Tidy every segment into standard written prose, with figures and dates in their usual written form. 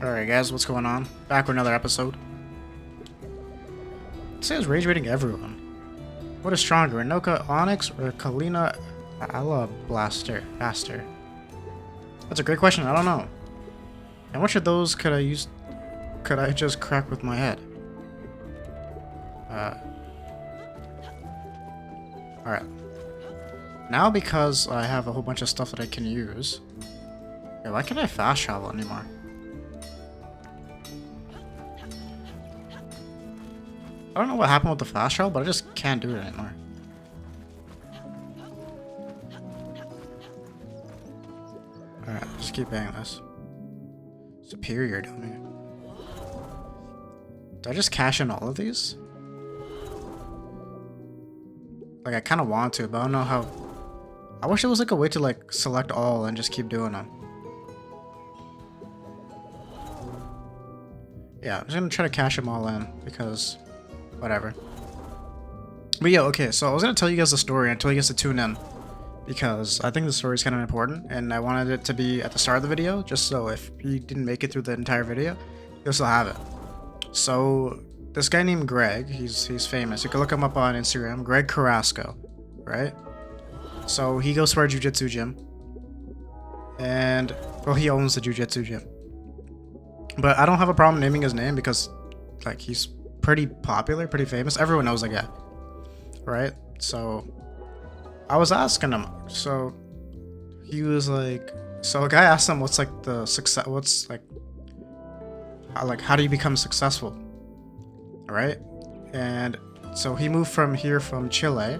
Alright guys, what's going on? Back with another episode. It says rage rating everyone. What is stronger, Anoka Onyx or Kalina Ala Blaster? That's a great question, I don't know. And which of those could I just crack with my head? Alright. Now because I have a whole bunch of stuff that I can use. Yeah, why can't I fast travel anymore? I don't know what happened with the fast travel, but I just can't do it anymore. Alright, just keep banging this. Superior, don't we? Do I just cash in all of these? Like, I kind of want to, but I don't know how. I wish there was like a way to like select all and just keep doing them. Yeah, I'm just gonna try to cash them all in because whatever. But yeah, okay, so I was gonna tell you guys the story until you guys to tune in because I think the story is kind of important and I wanted it to be at the start of the video just so if you didn't make it through the entire video, you'll still have it. So this guy named Greg, he's famous. You can look him up on Instagram, Greg Carrasco, right? So he goes to our jiu-jitsu gym and well, he owns the jiu-jitsu gym. But I don't have a problem naming his name because like he's pretty popular, pretty famous. Everyone knows the guy, right? So I was asking him. So he was like, so a guy asked him, "What's like the success? What's like how do you become successful?" Right? And so he moved from Chile,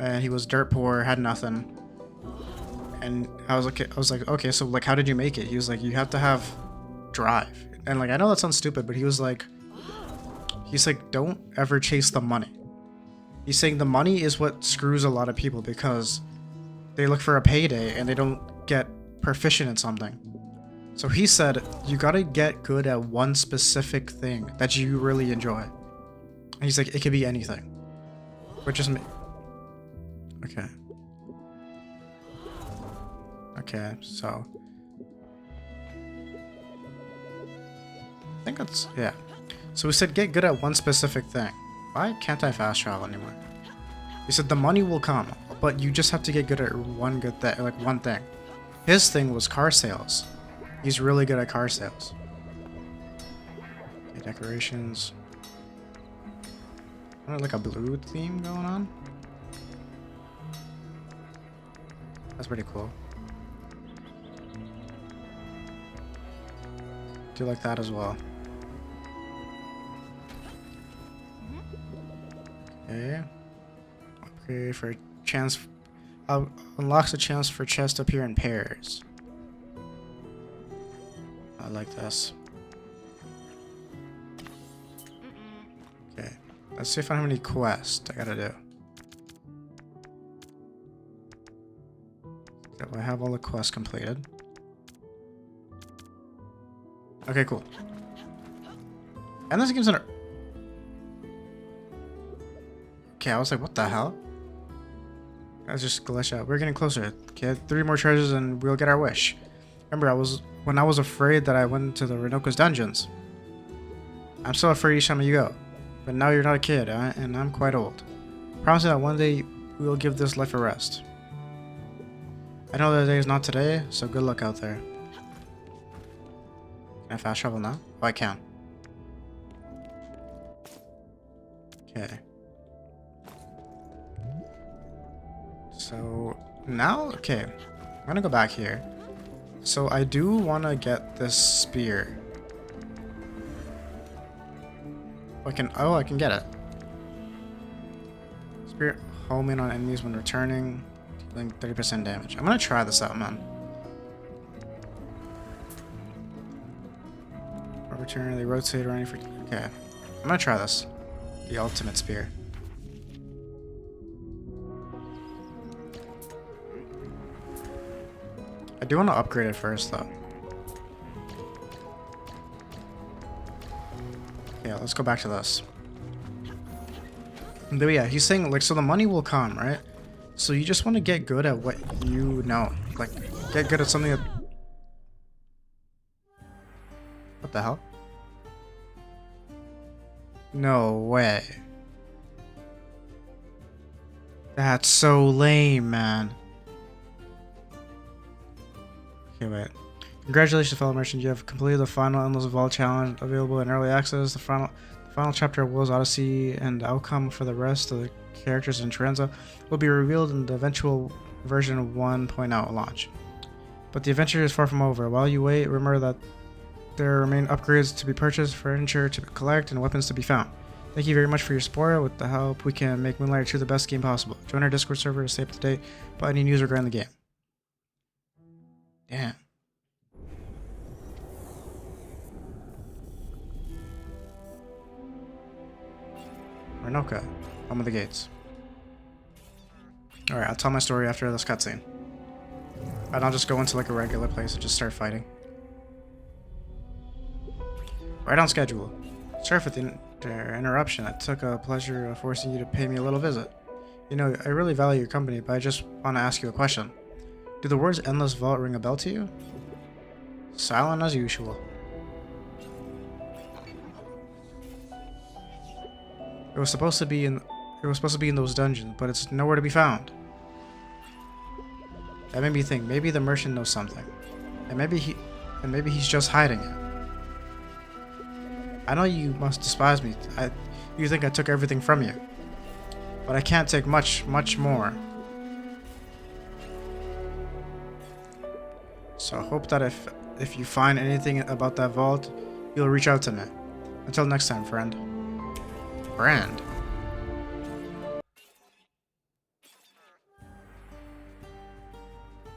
and he was dirt poor, had nothing. And I was like, okay, so like, how did you make it? He was like, you have to have drive. And like, I know that sounds stupid, but he's like, don't ever chase the money. He's saying the money is what screws a lot of people because they look for a payday and they don't get proficient in something. So he said, you gotta get good at one specific thing that you really enjoy. And he's like, it could be anything. Which is me. Okay. Okay, so. I think that's, yeah. So we said get good at one specific thing. Why can't I fast travel anymore? He said the money will come, but you just have to get good at one good thing, like one thing. His thing was car sales. He's really good at car sales. Okay, decorations. Like a blue theme going on. That's pretty cool. Do like that as well. Okay. Upgrade for chance. Unlocks a chance for chests to appear in pairs. I like this. Okay. Let's see if I have any quests I gotta do. So I have all the quests completed. Okay, cool. And this game's under. Okay, I was like, what the hell? Let's just glitch out. We're getting closer. Okay, 3 more treasures and we'll get our wish. Remember, when I was afraid that I went to the Renoko's dungeons. I'm still afraid each time you go. But now you're not a kid, and I'm quite old. Promise that one day we will give this life a rest. I know the day is not today, so good luck out there. Can I fast travel now? Oh, I can. Okay. So now, okay, I'm gonna go back here. So I do want to get this spear. I can get it. Spear home in on enemies when returning, dealing 30% damage. I'm gonna try this out, man. Return, they rotate around for. Okay, I'm gonna try this. The ultimate spear. I do want to upgrade it first, though. Yeah, let's go back to this. But yeah, he's saying, like, so the money will come, right? So you just want to get good at what you know. Like, get good at something that... What the hell? No way. That's so lame, man. Okay, wait. Congratulations, fellow merchant. You have completed the final Endless Vault challenge available in early access. The final chapter of Will's Odyssey and the outcome for the rest of the characters in Tranza will be revealed in the eventual version of 1.0 launch. But the adventure is far from over. While you wait, remember that there remain upgrades to be purchased, furniture to collect, and weapons to be found. Thank you very much for your support. With the help, we can make Moonlighter 2 the best game possible. Join our Discord server to stay up to date about any news regarding the game. Damn. Renoka, home of the gates. Alright, I'll tell my story after this cutscene. And I'll just go into like a regular place and just start fighting. Right on schedule. Sorry for the interruption. I took a pleasure of forcing you to pay me a little visit. You know, I really value your company, but I just want to ask you a question. Do the words Endless Vault ring a bell to you? Silent as usual. It was supposed to be in those dungeons, but it's nowhere to be found. That made me think maybe the merchant knows something. And maybe he's just hiding it. I know you must despise me. You think I took everything from you. But I can't take much more. So I hope that if you find anything about that vault, you'll reach out to me. Until next time, friend. Friend?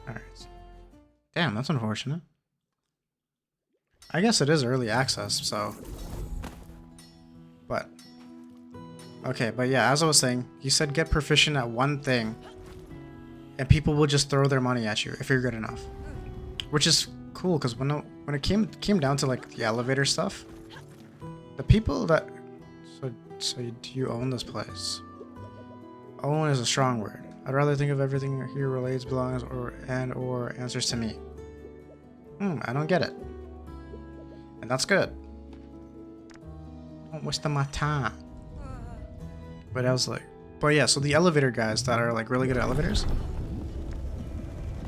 Alright. Damn, that's unfortunate. I guess it is early access, so... But... Okay, but yeah, as I was saying, you said get proficient at one thing, and people will just throw their money at you if you're good enough. Which is cool, because when it came down to like the elevator stuff, the people that... So do you own this place? Own is a strong word. I'd rather think of everything here relates, belongs, or answers to me. I don't get it. And that's good. Don't waste my time. But I was like... But yeah, so the elevator guys that are like really good at elevators.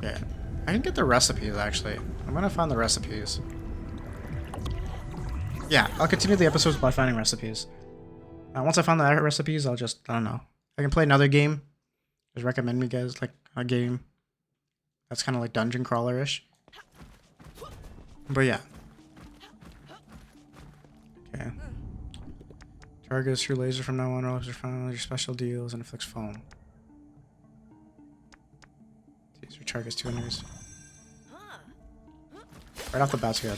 Yeah. I can get the recipes actually. I'm gonna find the recipes. Yeah, I'll continue the episodes by finding recipes. Once I find the recipes, I'll just... I don't know. I can play another game. Just recommend me guys like a game that's kind of like dungeon crawler-ish. But yeah. Okay. Targets your laser from now on, or your final your special deals and inflicts foam. These are targets 2 enemies. Right off the bat's good.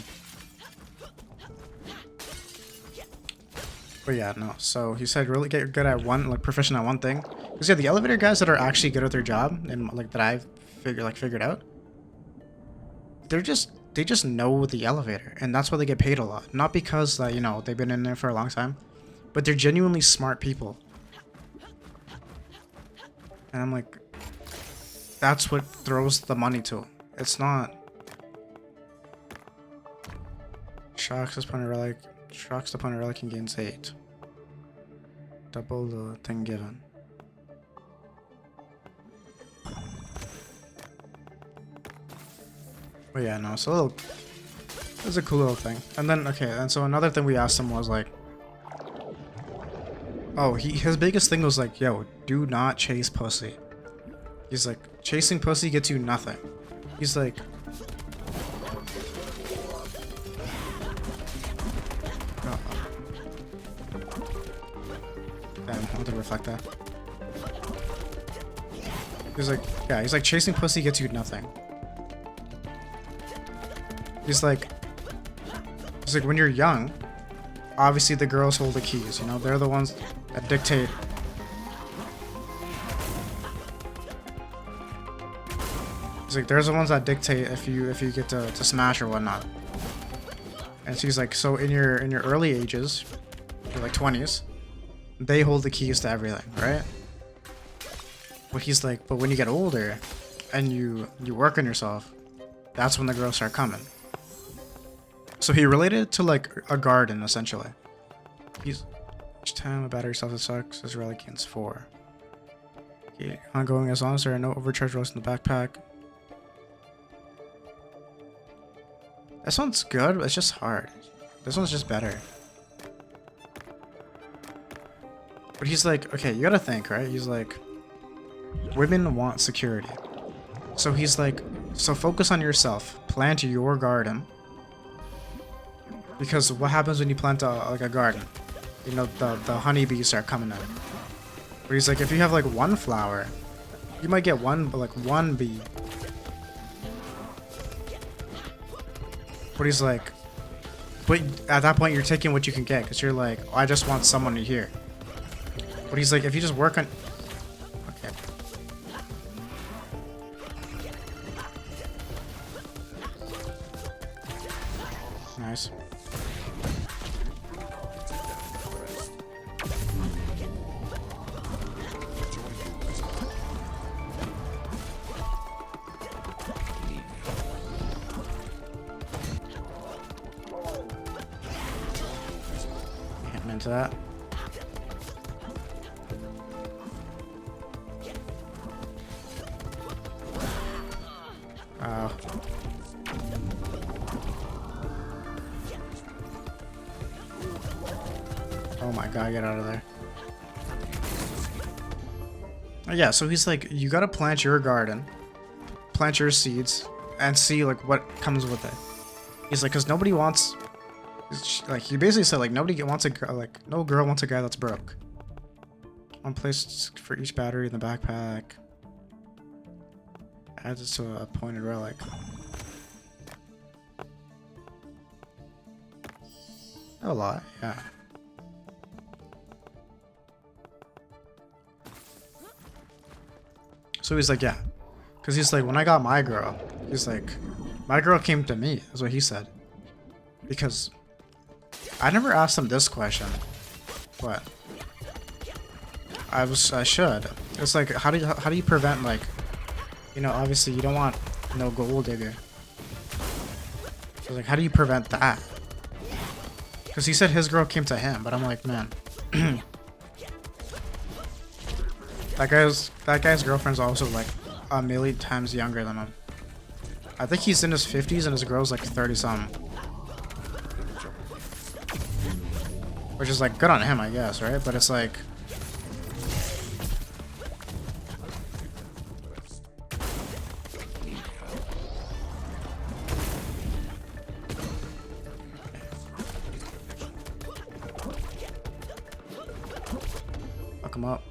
But yeah, no. So he said really get good at one, like proficient at one thing. Because yeah, the elevator guys that are actually good at their job and like that I've figured out, they just know the elevator, and that's why they get paid a lot. Not because you know, they've been in there for a long time, but they're genuinely smart people. And I'm like, that's what throws the money to them. It's not shocks upon a relic. Shocks upon a relic and gains 8. Double the thing given. But yeah, no, it's it's a cool little thing. And then, okay, and so another thing we asked him was like, oh, his biggest thing was like, yo, do not chase pussy. He's like, chasing pussy gets you nothing. He's like, I want to reflect that. He's like, yeah, he's like, chasing pussy gets you nothing. He's like, when you're young, obviously the girls hold the keys, you know, they're the ones that dictate. He's like, there's the ones that dictate if you get to smash or whatnot. And she's like, so in your early ages, your like 20s, they hold the keys to everything, right? But he's like, but when you get older and you work on yourself, that's when the girls start coming. So he related it to like a garden essentially. He's each time a battery self-destructs, his relic gains 4. Okay, ongoing as long as there are no overcharge rolls in the backpack. This one's good, but it's just hard. This one's just better. But he's like, okay, you gotta think, right? He's like, women want security. So he's like, so focus on yourself. Plant your garden. Because what happens when you plant like a garden? You know, the honeybees start coming in. But he's like, if you have like one flower, you might get one bee. But he's like, but at that point you're taking what you can get, because you're like, oh, I just want someone to hear. But he's like, if you just work on... Okay. Nice. Hit him into that. Oh my god, get out of there. Yeah, so he's like, you gotta plant your garden, plant your seeds, and see like what comes with it. He's like, because nobody wants, like, he basically said like nobody wants a girl, like no girl wants a guy that's broke. One place for each battery in the backpack. Adds it to a pointed relic. A lot, yeah. So he's like, yeah. Because he's like, when I got my girl, he's like, my girl came to me, is what he said. Because I never asked him this question. What? I should. It's like, how do you prevent, like, you know, obviously you don't want no gold digger. So like, how do you prevent that? Because he said his girl came to him, but I'm like, man. That guy's girlfriend's also like a million times younger than him. I think he's in his 50s and his girl's like 30 something. Which is like good on him, I guess, right? But it's like, fuck him up.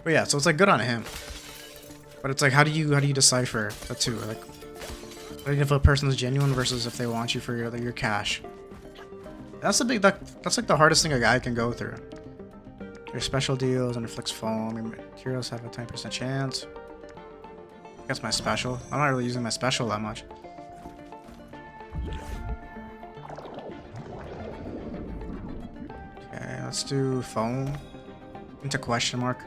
But yeah, so it's like good on him. But it's like, how do you decipher the two? Like if a person is genuine versus if they want you for your cash. That's like the hardest thing a guy can go through. Your special deals and inflicts foam. Your materials have a 10% chance. That's my special. I'm not really using my special that much. Okay, let's do foam into question mark.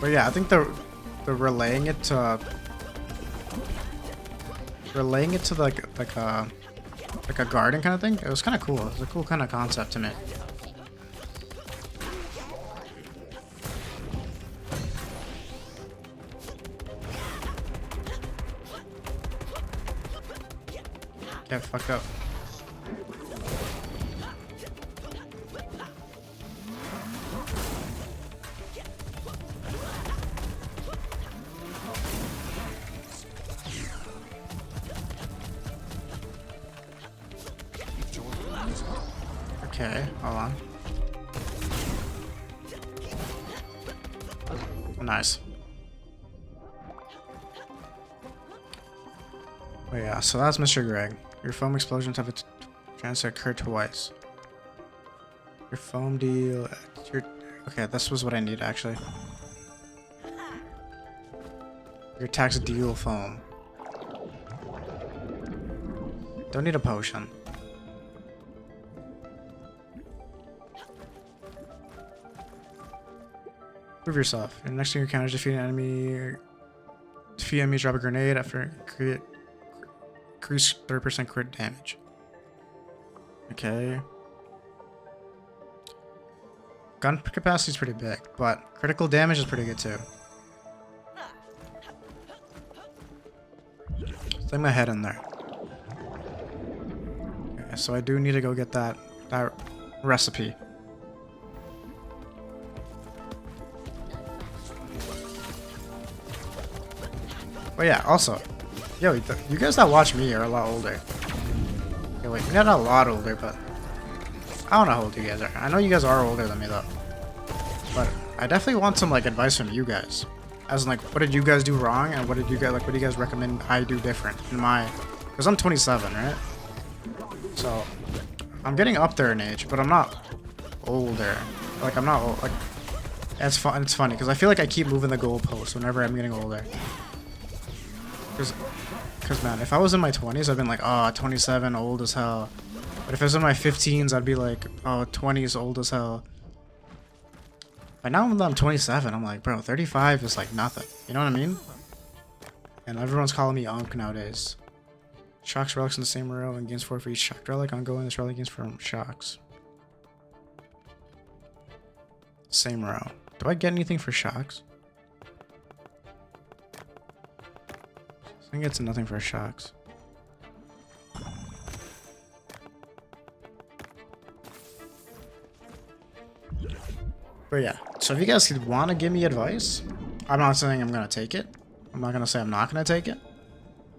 But yeah, I think the relaying it to like a garden kind of thing, it was kind of cool. It was a cool kind of concept to me. Get fucked up. Okay, hold on. Nice. Oh yeah, so that's Mr. Greg. Your foam explosions have a chance to occur twice. Your foam deal... Okay, this was what I need, actually. Your attacks deal foam. Don't need a potion. Prove yourself. And next thing you encounter, defeat an enemy. Defeat enemies, drop a grenade after create increase 30% crit damage. Okay. Gun capacity is pretty big, but critical damage is pretty good too. Stick my head in there. Okay, so I do need to go get that recipe. But yeah, also, yo, you guys that watch me are a lot older. Okay, wait, not a lot older, but I don't know how old you guys are. I know you guys are older than me though. But I definitely want some like advice from you guys. As in like, what did you guys do wrong, and what did you guys like? What do you guys recommend I do different in my? Because I'm 27, right? So I'm getting up there in age, but I'm not older. Like I'm not old. Like it's fun. It's funny because I feel like I keep moving the goalposts whenever I'm getting older. Because man, if I was in my 20s, I'd been like, oh, 27, old as hell. But if I was in my 15s, I'd be like, oh, 20s, old as hell. But now that I'm 27, I'm like, bro, 35 is like nothing. You know what I mean? And everyone's calling me Unk nowadays. Shocks relics in the same row and gains 4 for each shock relic. Ongoing, this relic gains from shocks. Same row. Do I get anything for shocks? I think it's nothing for shocks. But yeah, so if you guys want to give me advice, I'm not saying I'm going to take it. I'm not going to say I'm not going to take it.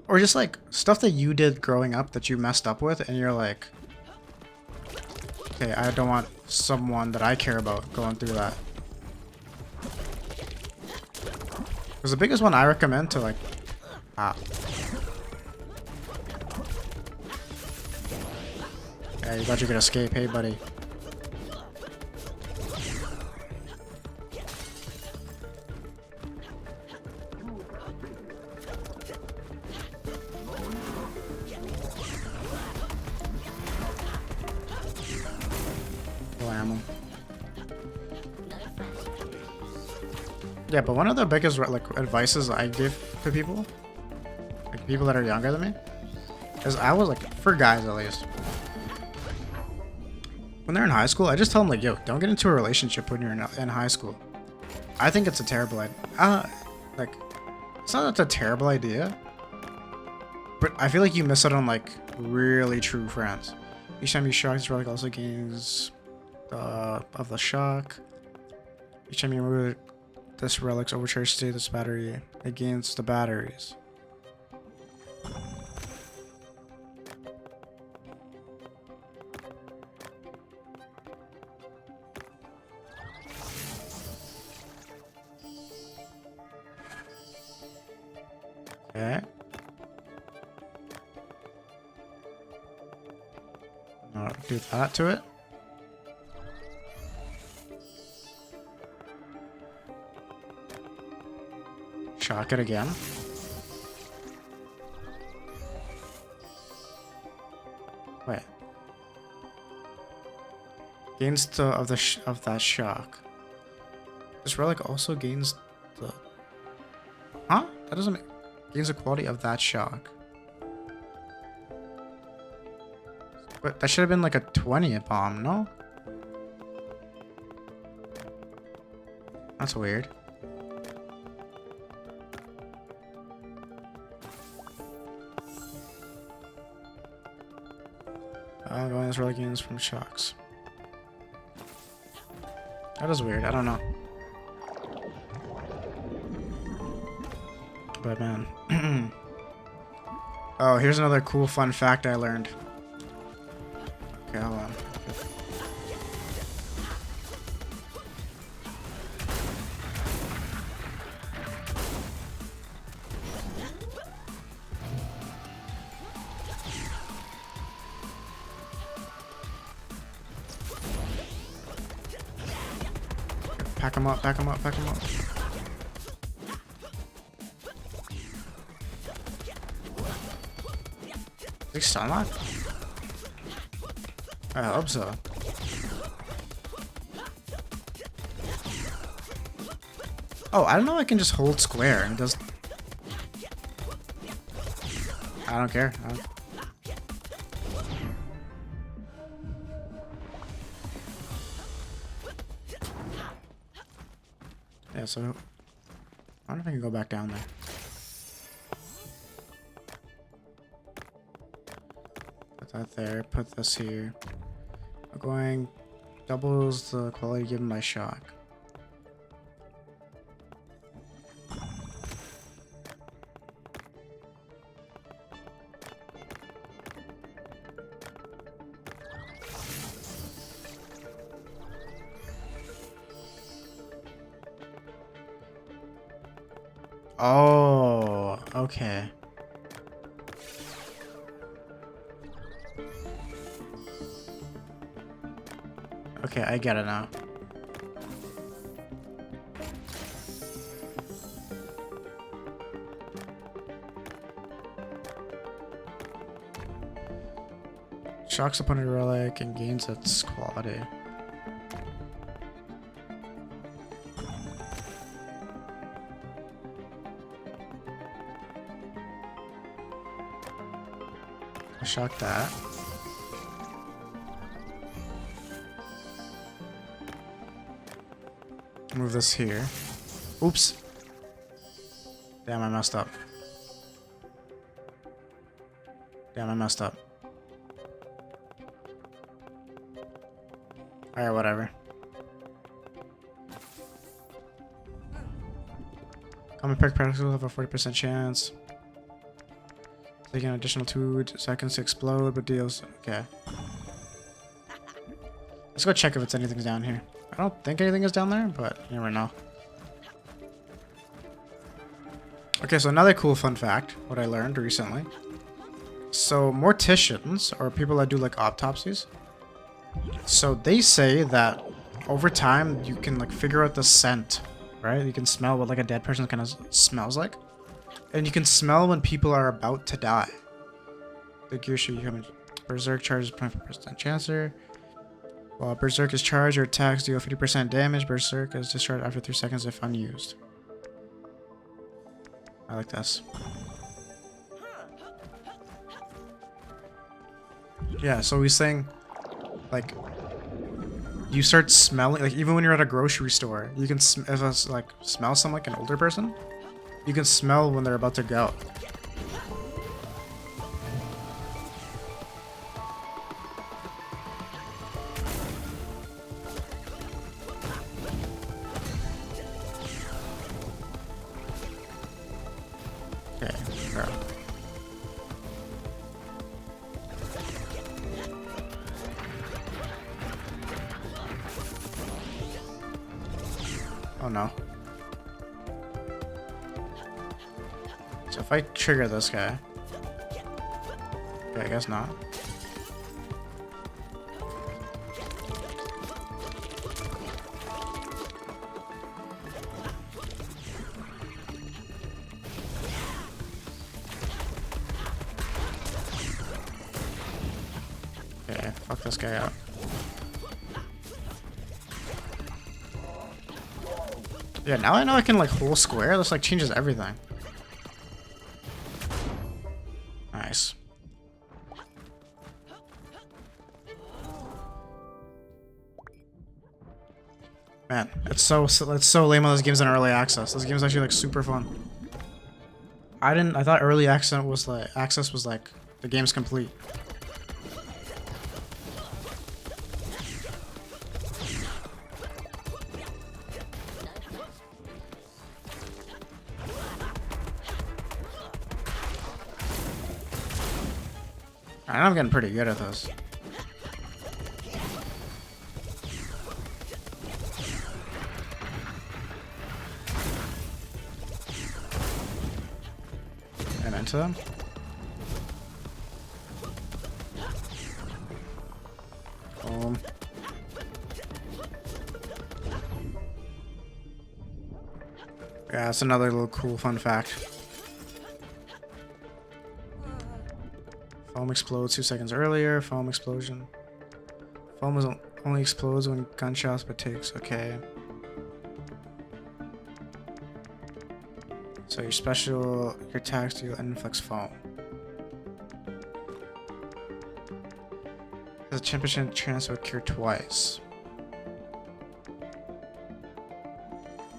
Or just like stuff that you did growing up that you messed up with and you're like, okay, I don't want someone that I care about going through that. Because the biggest one I recommend to like, yeah, you thought you could escape, hey buddy. Yeah, but one of the biggest like advices I give to people, like people that are younger than me, is I was like, for guys at least, when they're in high school, I just tell them like, yo, don't get into a relationship when you're in high school. I think it's a terrible idea. Like, it's not that it's a terrible idea, but I feel like you miss out on like really true friends. Each time you shock, this relic also gains of the shock. Each time you remove this relic's overcharged state, this battery, it gains the batteries. Okay. I'll do that to it. Shock it again. Wait. Gains of that shock. This relic also gains the. Huh? That doesn't make. Gains the quality of that shock. But that should have been like a 20 bomb, no? That's weird. Going this relic gains from shocks. That is weird. I don't know. But man. Oh, here's another cool fun fact I learned. Okay, hold on. Pack him up, pack him up, pack him up. Is he stun locked? I hope so. Oh, I don't know. I can just hold square and it does. I don't care. Yeah, so I wonder if I can go back down there. Put that there. Put this here. I'm going doubles the quality given by shock. Oh, okay. Okay, I get it now. Shocks upon a relic and gains its quality. I'll shock that. Move this here. Oops. Damn, I messed up. Damn, I messed up. Alright, whatever. Common perk particles have a 40% chance. Taking an additional 2 seconds to explode, but deals. Okay. Let's go check if anything's down here. I don't think anything is down there, but you never know. Okay, so another cool fun fact, what I learned recently. So morticians, or people that do like autopsies, so they say that over time you can like figure out the scent, right? You can smell what like a dead person kind of smells like. And you can smell when people are about to die. The gear should become Berserk charges 0.5% chancer. While Berserk is charged, your attacks deal 50% damage. Berserk is discharged after 3 seconds if unused. I like this. Yeah, so he's saying, like, you start smelling, like, even when you're at a grocery store, you can, if it's, like, smell someone like an older person, you can smell when they're about to go. Okay, bro. Oh no. So if I trigger this guy... Okay, I guess not. Okay, fuck this guy up. Yeah, now I know I can like hold square. This like changes everything. Nice. Man, it's so lame when those games in early access. This game's actually like super fun. I thought early access was like the game's complete. I'm getting pretty good at this. And into them. Boom. Yeah, that's another little cool fun fact. Foam explodes 2 seconds earlier. Foam explosion. Foam only explodes when gunshots, but takes. Okay. So your special, your attacks deal influx foam. Has a 10% chance to cure twice.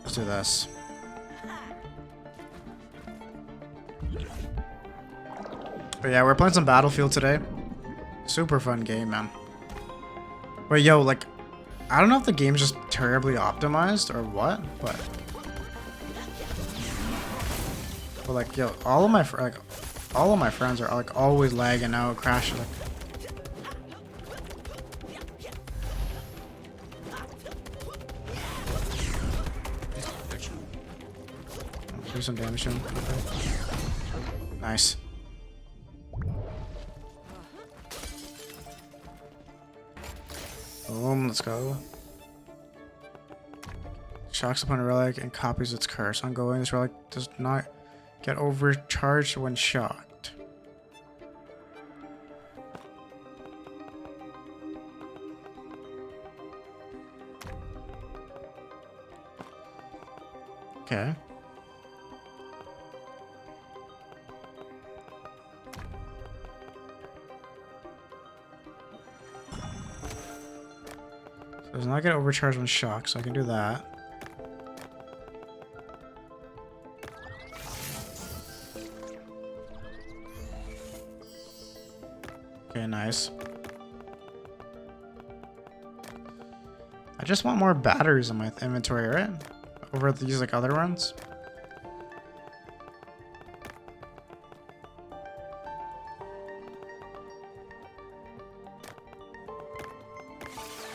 Let's do this. But yeah, we're playing some Battlefield today. Super fun game, man. But yo, like, I don't know if the game's just terribly optimized or what, but like, yo, all of my friends are like always lagging out, crashing. Like, do some damage to him. Nice. Boom, let's go. Shocks upon a relic and copies its curse. Ongoing, this relic does not get overcharged when shocked. Okay. So does not get overcharged when shocked, so I can do that. Okay, nice. I just want more batteries in my inventory, right? Over these like other ones.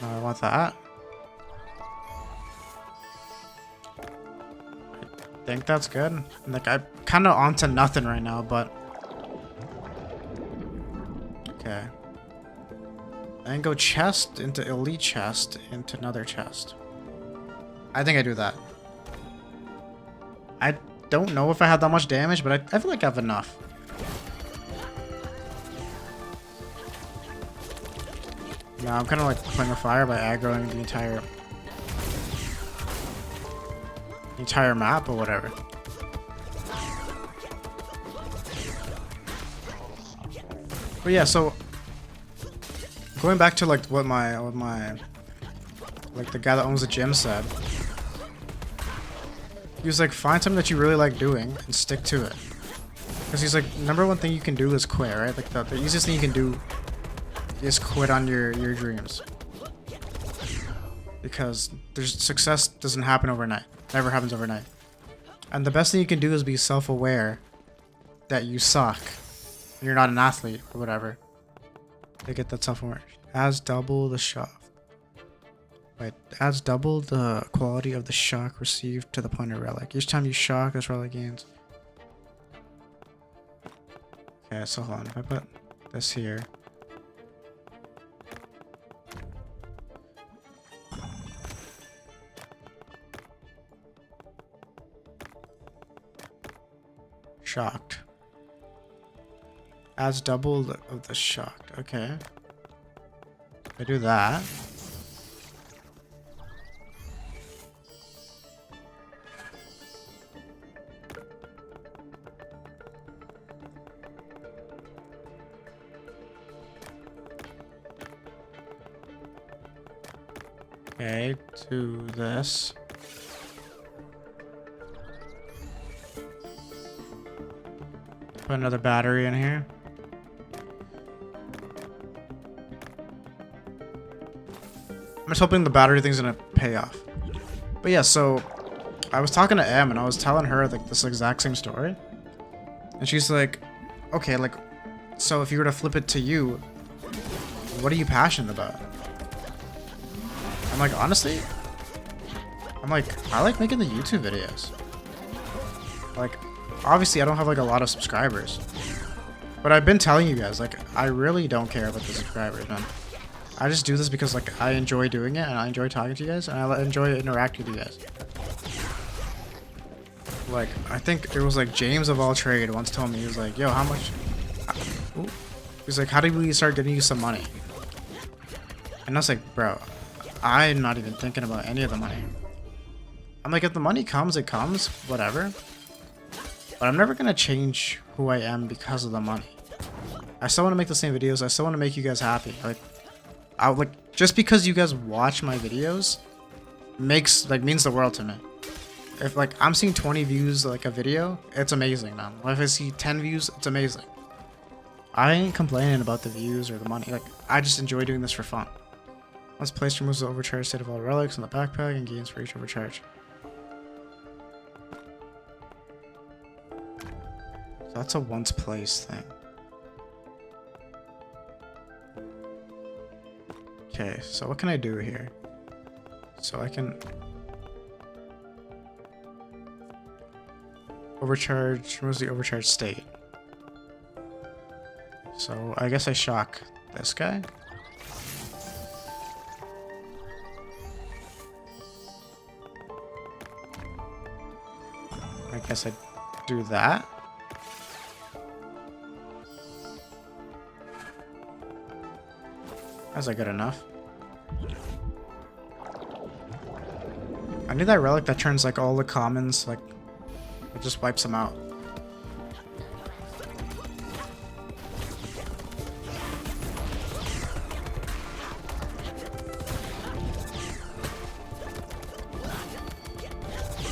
No, I want that. I think that's good. Like, I'm kind of onto nothing right now, but okay. And go chest into elite chest into another chest. I think I do that. I don't know if I have that much damage, but I feel like I have enough. Now I'm kind of like playing with fire by aggroing the entire map or whatever. But yeah, so going back to like what my like the guy that owns the gym said. He was like, find something that you really like doing and stick to it. Because he's like, number one thing you can do is quit, right? Like the easiest thing you can do is quit on your dreams. Because success doesn't happen overnight. Never happens overnight. And the best thing you can do is be self-aware that you suck. And you're not an athlete or whatever. They get that self-awareness. Adds double the shock. Wait, adds double the quality of the shock received to the point of relic. Each time you shock, this relic gains. Okay, so hold on. If I put this here. Shocked. Adds double of the shocked. Okay. I do that. Okay, do this. Put another battery in here. I'm just hoping the battery thing's gonna pay off. But yeah, so I was talking to Em and I was telling her like this exact same story. And she's like, okay, like, so if you were to flip it to you, what are you passionate about? I'm like, honestly, I like making the YouTube videos. Like, obviously I don't have like a lot of subscribers, but I've been telling you guys, like, I really don't care about the subscribers, man. I just do this because like I enjoy doing it and I enjoy talking to you guys and I enjoy interacting with you guys. Like, I think it was like James of All Trade once told me, he was like, yo, how much? Ooh. He's like, how do we start getting you some money? And I was like, bro, I'm not even thinking about any of the money. I'm like, if the money comes, it comes, whatever. But I'm never gonna change who I am because of the money. I still want to make the same videos. I still want to make you guys happy. Like, just because you guys watch my videos means the world to me. If like I'm seeing 20 views like a video, it's amazing, man. If I see 10 views, it's amazing. I ain't complaining about the views or the money. Like, I just enjoy doing this for fun. Once placed, removes the overcharged state of all relics in the backpack and gains for each overcharge. So that's a once placed thing. Okay, so what can I do here? So I can overcharge, removes the overcharged state. So I guess I shock this guy. I guess I do that. Is that good enough? I need that relic that turns like all the commons, like it just wipes them out.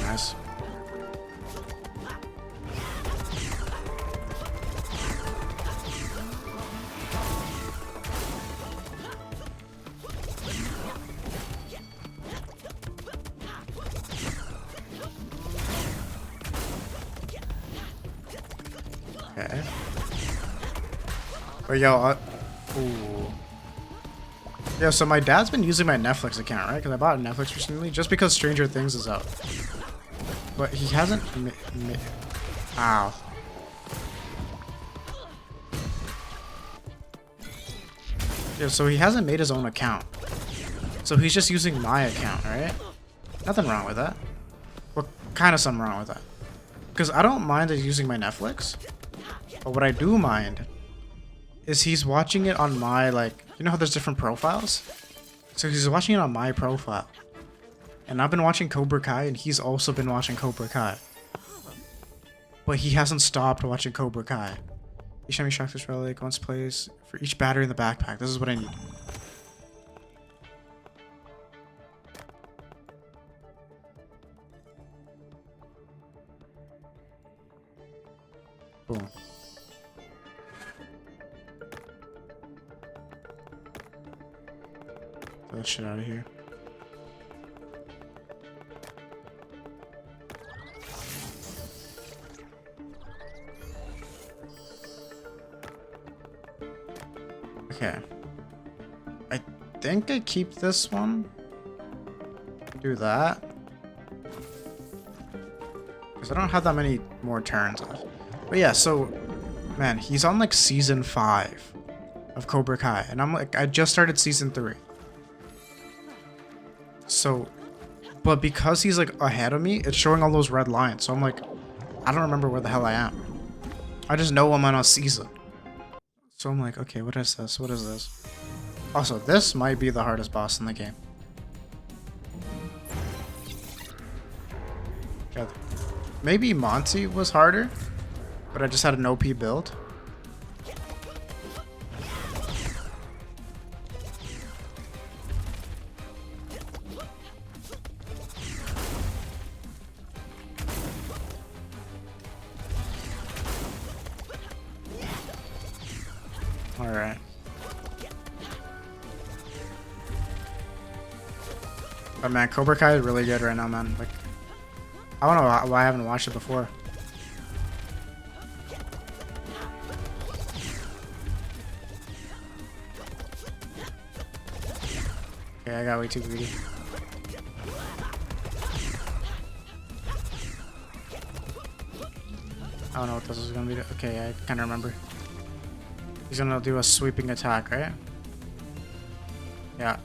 Nice. Okay. But yo, ooh. Yeah, so my dad's been using my Netflix account, right? Because I bought Netflix recently, just because Stranger Things is out. But he hasn't. Ow. Yeah, so he hasn't made his own account. So he's just using my account, right? Nothing wrong with that. Well, kind of something wrong with that. Because I don't mind using my Netflix. But what I do mind is he's watching it on my, like, you know how there's different profiles? So he's watching it on my profile. And I've been watching Cobra Kai, and he's also been watching Cobra Kai. But he hasn't stopped watching Cobra Kai. Each time you shock this relic, once plays for each battery in the backpack. This is what I need. Boom. Get that shit out of here. Okay. I think I keep this one. Do that. Because I don't have that many more turns left. But yeah, so, man, he's on like season 5 of Cobra Kai. And I'm like, I just started season 3. So, but because he's like ahead of me, it's showing all those red lines. So I'm like, I don't remember where the hell I am. I just know I'm on a season. So I'm like, okay, what is this? What is this? Also, this might be the hardest boss in the game. Yeah. Maybe Monty was harder, but I just had an OP build. Alright. But man, Cobra Kai is really good right now, man. Like, I don't know why I haven't watched it before. Okay, I got way too greedy. I don't know what this is gonna be. Okay, I kind of remember. He's gonna do a sweeping attack, right? Yeah.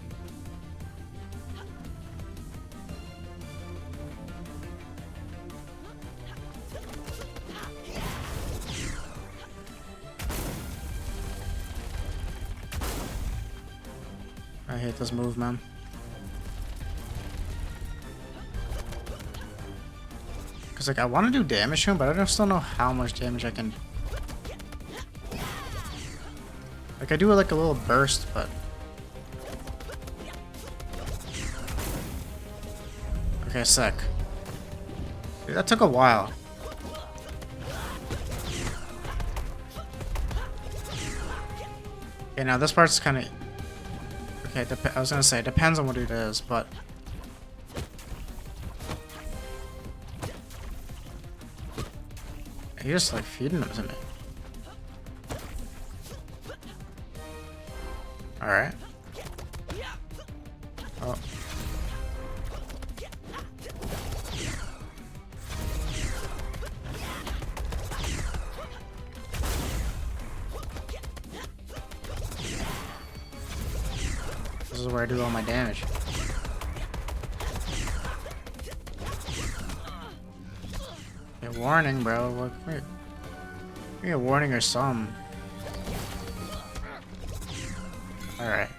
I hate this move, man. Because, like, I want to do damage to him, but I just don't know how much damage I can... Like, I do, like, a little burst, but... Okay, sick. Dude, that took a while. Okay, now this part's kind of... Okay, I was gonna say, it depends on what it is, but... You're just, like, feeding them to me. Alright. Oh. This is where I do all my damage. Okay, warning, bro. What? Wait. Give me a warning or some. Alright.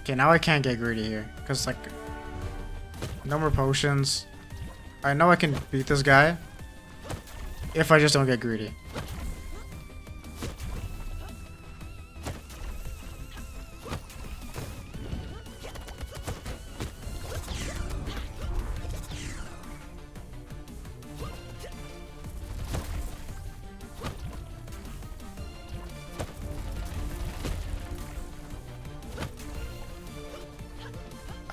Okay, now I can't get greedy here. Because, like, no more potions. I know I can beat this guy if I just don't get greedy.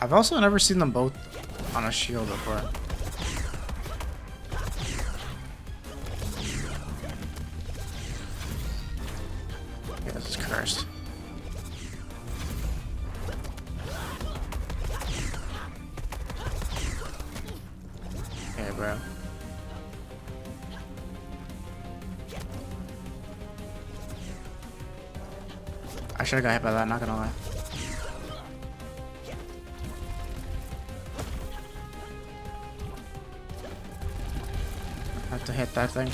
I've also never seen them both on a shield before. Okay, this is cursed. Okay, bro. I should've got hit by that, not gonna lie. Have to hit that thing.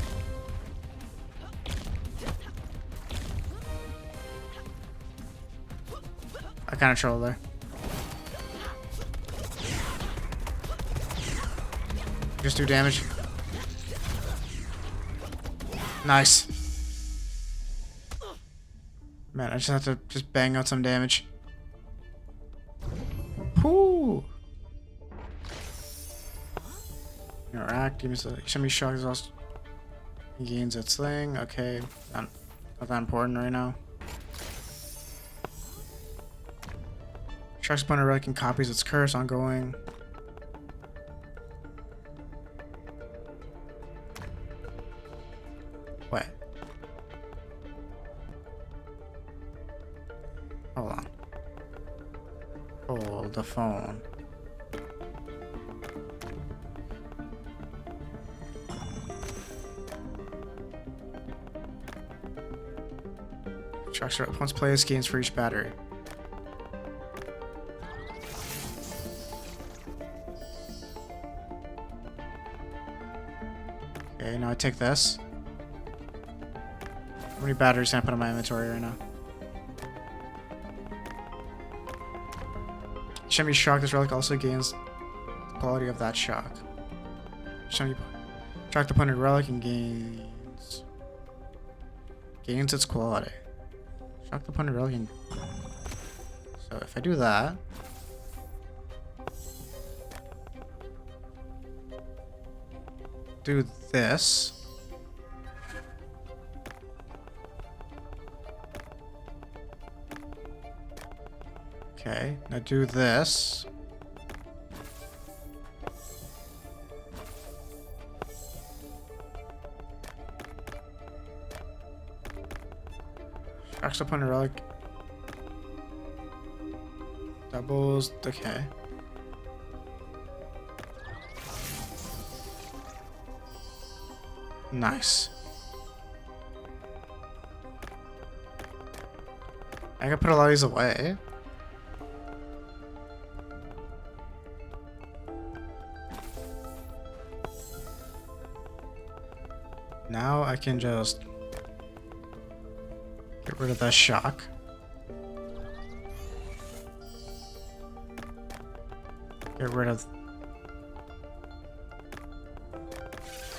I kind of trolled there. Just do damage. Nice. Man, I just have to just bang out some damage. Whoo! Interact, give me some shock exhaust. He gains its thing. Okay, not that important right now. Shark's opponent relic and copies its curse ongoing. What? Hold on. Hold the phone. Shark's once players gains for each battery. Okay, now I take this. How many batteries can I put in my inventory right now? Shiny shock. This relic also gains the quality of that shock. Shiny shock the opponent relic and gains its quality. Shock the opponent relic and... So if I do that, do this. Okay, now do this. Shocks upon a relic. Doubles, okay. Nice. I can put a lot of these away. Now I can just get rid of that shock. Get rid of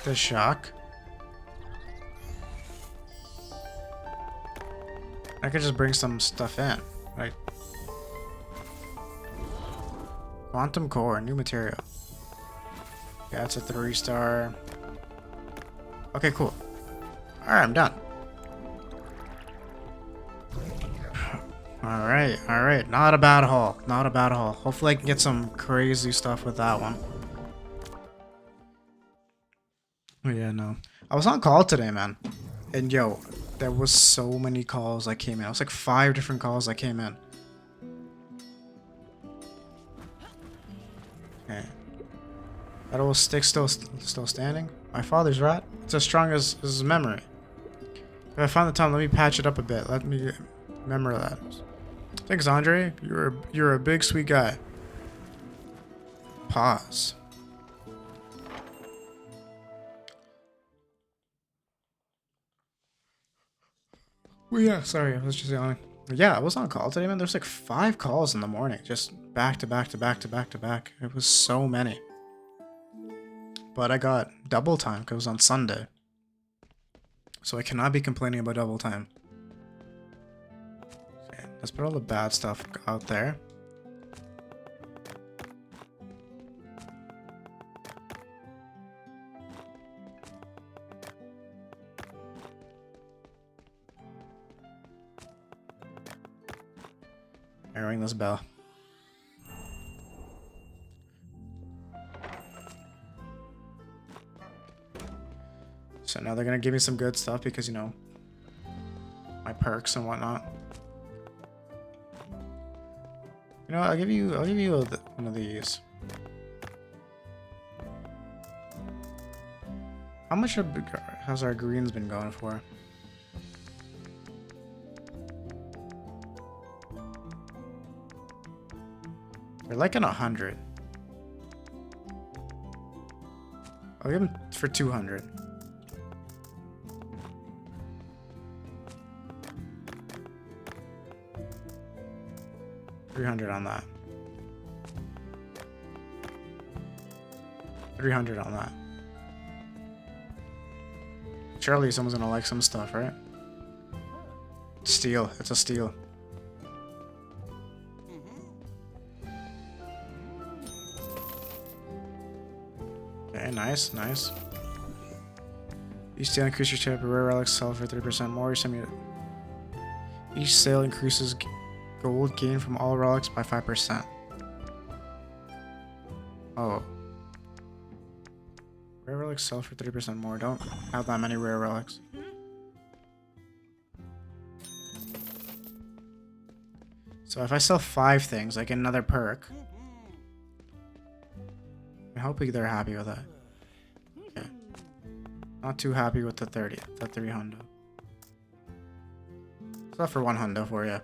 The shock. I could just bring some stuff in, right? Quantum core, new material. Yeah, it's a 3-star. Okay, cool. Alright, I'm done. Alright. Not a bad haul. Not a bad haul. Hopefully I can get some crazy stuff with that one. Oh, yeah, no. I was on call today, man. And yo, there was so many calls that came in. It was like 5 different calls that came in. Okay. That old stick still standing? My father's rat? It's as strong as his memory. If I find the time, let me patch it up a bit. Let me remember that. Thanks, Andre. You're a big sweet guy. Pause. Well, yeah, sorry, I was just yawning. Yeah, I was on call today, man. There's like 5 calls in the morning, just back to back to back to back to back. It was so many. But I got double time because it was on Sunday. So I cannot be complaining about double time. Okay, let's put all the bad stuff out there. I ring this bell. So now they're gonna give me some good stuff because, you know, my perks and whatnot. You know what, I'll give you one of these. How much has our greens been going for? They're like in 100. I'll give them for 200. $300 on that. 300 on that. Surely someone's gonna like some stuff, right? Steal. It's a steal. Okay, nice, nice. Each sale increases your type of rare relics sell for 3% more. Each sale increases gold gain from all relics by 5%. Oh. Rare relics sell for 3% more. Don't have that many rare relics. So if I sell 5 things, I get another perk. I hope they're happy with that. Okay. Not too happy with the 3 hundo. Sell for 1 hundo for you.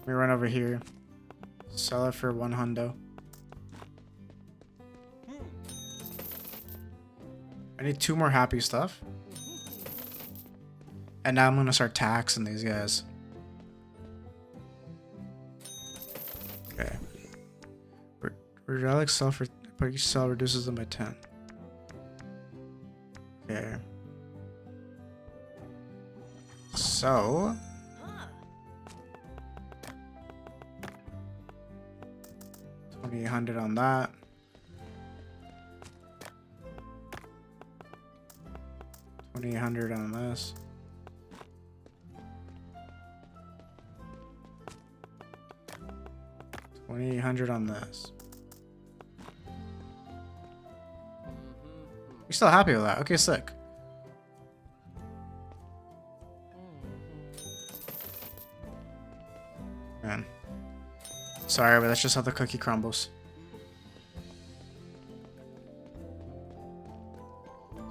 Let me run over here. Sell it for 1 hundo. I need 2 more happy stuff. And now I'm gonna start taxing these guys. Okay. Relic sell for, but each sell reduces them by 10. Okay. So 2,800 on that. $2,800 on this. $2,800 on this. You're still happy with that? Okay, sick. Man. Sorry, but that's just how the cookie crumbles.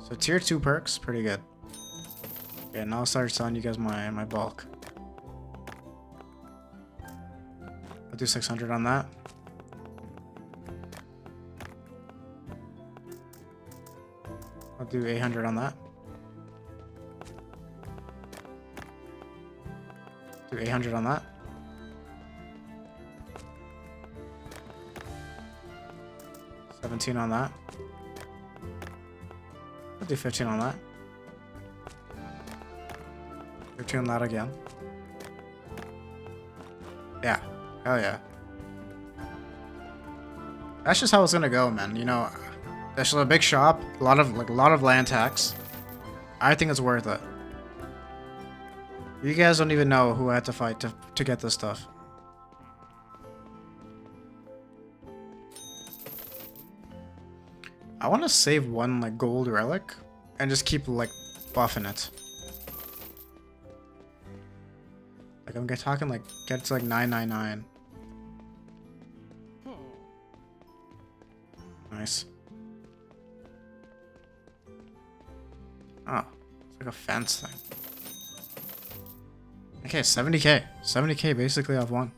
So tier 2 perks, pretty good. Okay, now I'll start selling you guys my bulk. I'll do 600 on that. I'll do 800 on that. Do 800 on that. 17 on that. I'll do 15 on that. 15 on that again. Yeah. Hell yeah. That's just how it's gonna go, man. You know, there's a big shop, a lot of land tax. I think it's worth it. You guys don't even know who I had to fight to get this stuff. I want to save one like gold relic and just keep like buffing it. Like I'm talking like get to like 999. Nice. Oh, it's like a fence thing. Okay, 70k. 70k basically I've won.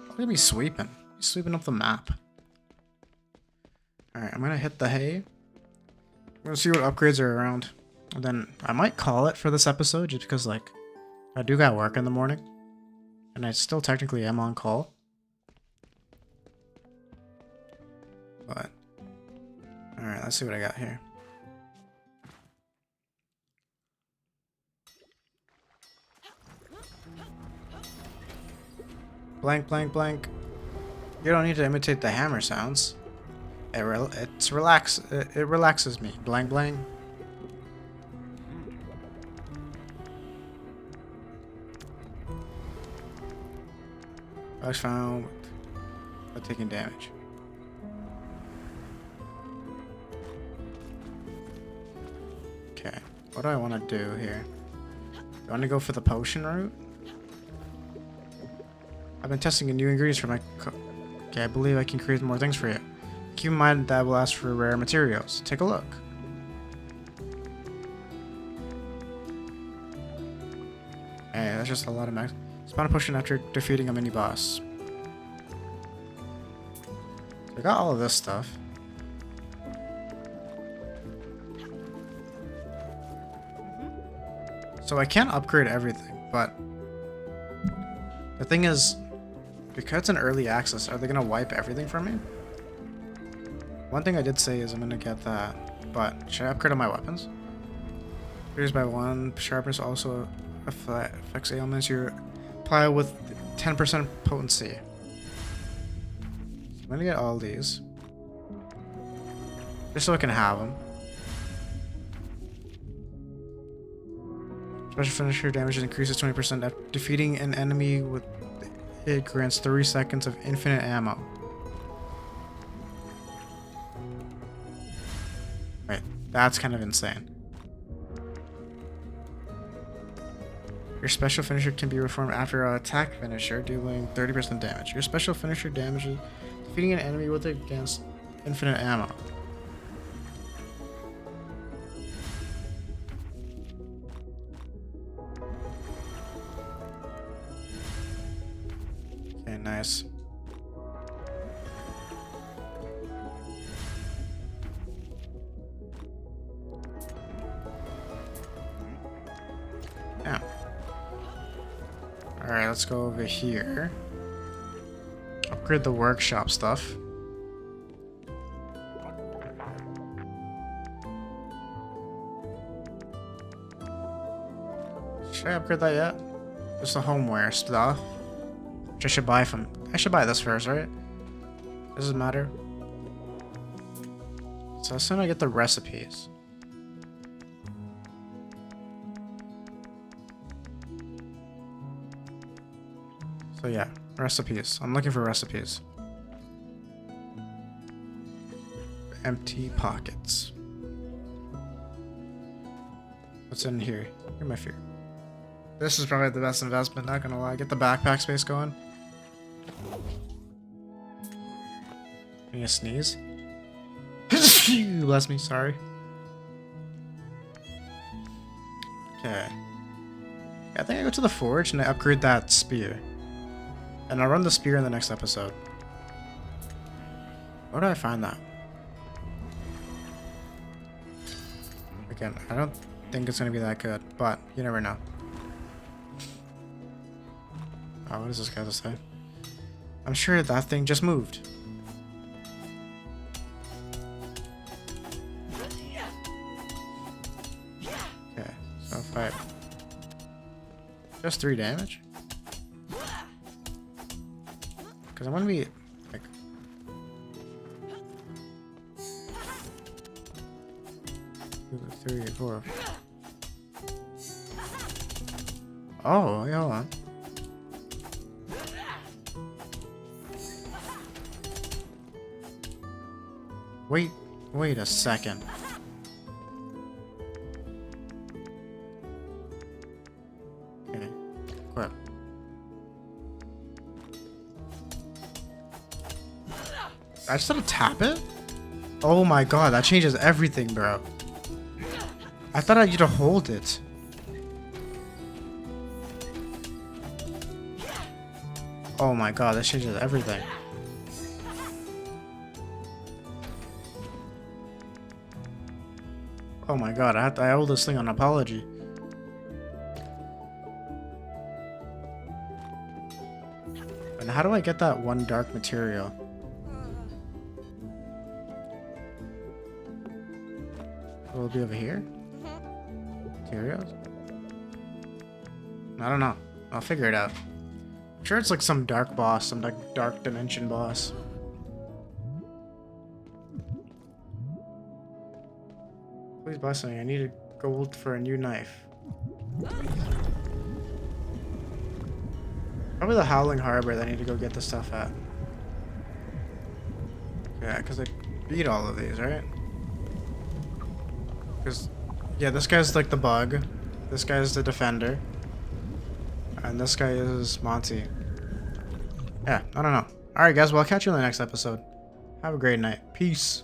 Look at me sweeping. Sweeping up the map. Alright, I'm gonna hit the hay. I'm gonna see what upgrades are around. And then I might call it for this episode just because like I do got work in the morning. And I still technically am on call. But alright, let's see what I got here. Blank, blank, blank. You don't need to imitate the hammer sounds. It relaxes me. Blank, blank. I was found by taking damage. Okay, what do I want to do here? Do I want to go for the potion route? I've been testing a new ingredients for my okay, I believe I can create more things for you. Keep in mind that will ask for rare materials. Take a look. Hey, that's just a lot of max. Spawn a potion after defeating a mini boss. So I got all of this stuff. So I can't upgrade everything, but the thing is, because it's an early access, are they gonna wipe everything from me? One thing I did say is I'm gonna get that, but should I upgrade all my weapons? Increased by 1, sharpness also affects ailments you apply with 10% potency. So I'm gonna get all these, just so I can have them. Special finisher damage increases 20% after defeating an enemy with it grants 3 seconds of infinite ammo. Wait, that's kind of insane. Your special finisher can be reformed after an attack finisher, dealing 30% damage. Your special finisher damages defeating an enemy with it against infinite ammo. Okay, nice. Yeah. Alright, let's go over here. Upgrade the workshop stuff. Should I upgrade that yet? Just the homeware stuff. Which I should buy from. I should buy this first, right? Doesn't matter. So as soon as I get the recipes. So yeah, recipes. I'm looking for recipes. Empty pockets. What's in here? Give me my fear. This is probably the best investment, not gonna lie. Get the backpack space going. Need a sneeze? Bless me, sorry. Okay. I think I go to the forge and I upgrade that spear. And I'll run the spear in the next episode. Where do I find that? Again, I don't think it's gonna be that good, but you never know. Oh, what does this guy have to say? I'm sure that thing just moved. Just 3 damage? Because I'm gonna be like... Two, 3, 4. Oh, yeah, hold on. Wait a second. Okay, equip. I just have to tap it? Oh my god, that changes everything, bro. I thought I had to hold it. Oh my god, that changes everything. Oh my god, I owe this thing an apology. And how do I get that one dark material? Will it be over here? Materials? I don't know. I'll figure it out. I'm sure it's like some dark boss, some like dark dimension boss. Please buy something. I need gold for a new knife. Probably the Howling Harbor that I need to go get the stuff at. Yeah, because I beat all of these, right? Because, yeah, this guy's like the bug. This guy's the defender. And this guy is Monty. Yeah, I don't know. Alright guys, well I'll catch you in the next episode. Have a great night. Peace.